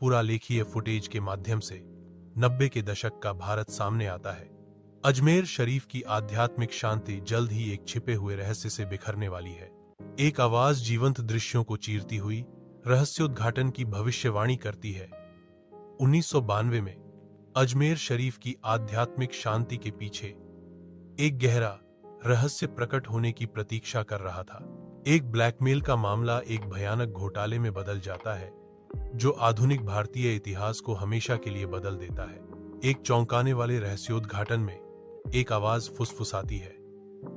पुरालेखीय footage के माध्यम से 90 के दशक का भारत सामने आता है। अजमेर शरीफ की आध्यात्मिक शांति जल्द ही एक छिपे हुए रहस्य से बिखरने वाली है। एक आवाज जीवंत दृश्यों को चीरती हुई रहस्योद्घाटन की भविष्यवाणी करती है। 1992 में अजमेर शरीफ की आध्यात्मिक शांति के पीछे एक गहरा रहस्य प्रकट होने की प्रतीक्षा कर रहा था। एक ब्लैकमेल का मामला एक भयानक घोटाले में बदल जाता है, जो आधुनिक भारतीय इतिहास को हमेशा के लिए बदल देता है। एक चौंकाने वाले रहस्योद्घाटन में एक आवाज फुसफुसाती है,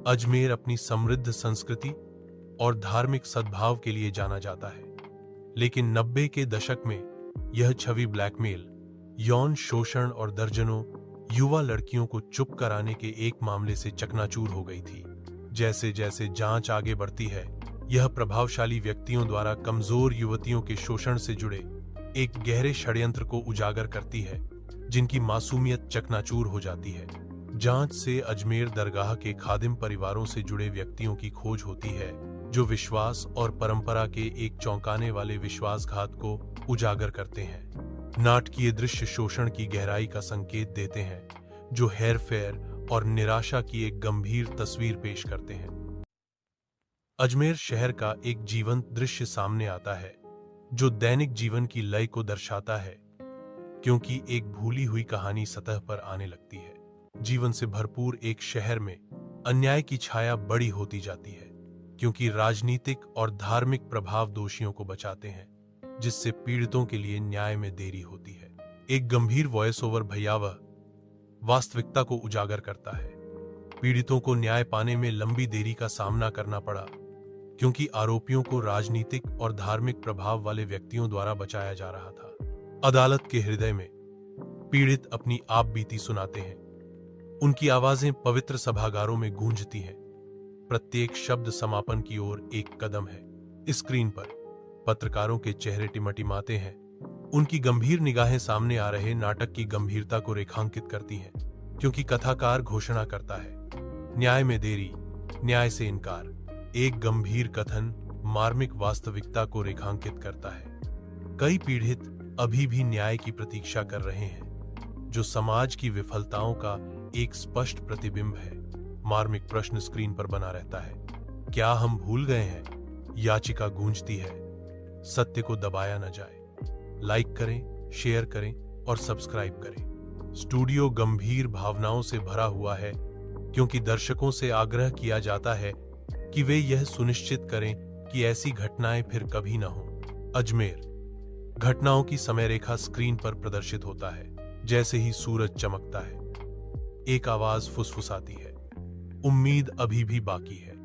अजमेर अपनी समृद्ध संस्कृति और धार्मिक सद्भाव के लिए जाना जाता है। लेकिन 90 के दशक में यह छवि ब्लैकमेल, यौन शोषण और दर्जनों युवा लड़कियों को चुप कराने के एक मामले से चकनाचूर हो गई थी। जैसे जैसे जांच आगे बढ़ती है, यह प्रभावशाली व्यक्तियों द्वारा कमजोर युवतियों के शोषण से जुड़े एक गहरे षड्यंत्र को उजागर करती है, जिनकी मासूमियत चकनाचूर हो जाती है। जांच से अजमेर दरगाह के खादिम परिवारों से जुड़े व्यक्तियों की खोज होती है, जो विश्वास और परंपरा के एक चौंकाने वाले विश्वासघात को उजागर करते हैं। नाटकीय दृश्य शोषण की गहराई का संकेत देते हैं, जो हेरफेर और निराशा की एक गंभीर तस्वीर पेश करते हैं। अजमेर शहर का एक जीवंत दृश्य सामने आता है, जो दैनिक जीवन की लय को दर्शाता है, क्योंकि एक भूली हुई कहानी सतह पर आने लगती है। जीवन से भरपूर एक शहर में अन्याय की छाया बड़ी होती जाती है, क्योंकि राजनीतिक और धार्मिक प्रभाव दोषियों को बचाते हैं, जिससे पीड़ितों के लिए न्याय में देरी होती है। एक गंभीर वॉइस ओवर भयावह वास्तविकता को उजागर करता है। पीड़ितों को न्याय पाने में लंबी देरी का सामना करना पड़ा, क्योंकि आरोपियों को राजनीतिक और धार्मिक प्रभाव वाले व्यक्तियों द्वारा बचाया जा रहा था। अदालत के हृदय में पीड़ित अपनी आप बीती सुनाते हैं। उनकी आवाजें पवित्र सभागारों में गूंजती हैं। प्रत्येक शब्द समापन की ओर एक कदम है। स्क्रीन पर पत्रकारों के चेहरे टिमटिमाते हैं। उनकी गंभीर निगाहें सामने आ रहे नाटक की गंभीरता को रेखांकित करती हैं, क्योंकि कथाकार घोषणा करता है, न्याय में देरी, न्याय से इनकार। एक गंभीर कथन मार्मिक वास्तविकता को रेखांकित करता है। कई पीड़ित अभी भी न्याय की प्रतीक्षा कर रहे हैं, जो समाज की विफलताओं का एक स्पष्ट प्रतिबिंब है। मार्मिक प्रश्न स्क्रीन पर बना रहता है, क्या हम भूल गए हैं? याचिका गूंजती है, सत्य को दबाया न जाए। लाइक करें, शेयर करें और सब्सक्राइब करें। स्टूडियो गंभीर भावनाओं से भरा हुआ है, क्योंकि दर्शकों से आग्रह किया जाता है कि वे यह सुनिश्चित करें कि ऐसी घटनाएं फिर कभी न हों। अजमेर घटनाओं की समयरेखा स्क्रीन पर प्रदर्शित होता है। जैसे ही सूरज चमकता है, एक आवाज फुसफुसाती है, उम्मीद अभी भी बाकी है।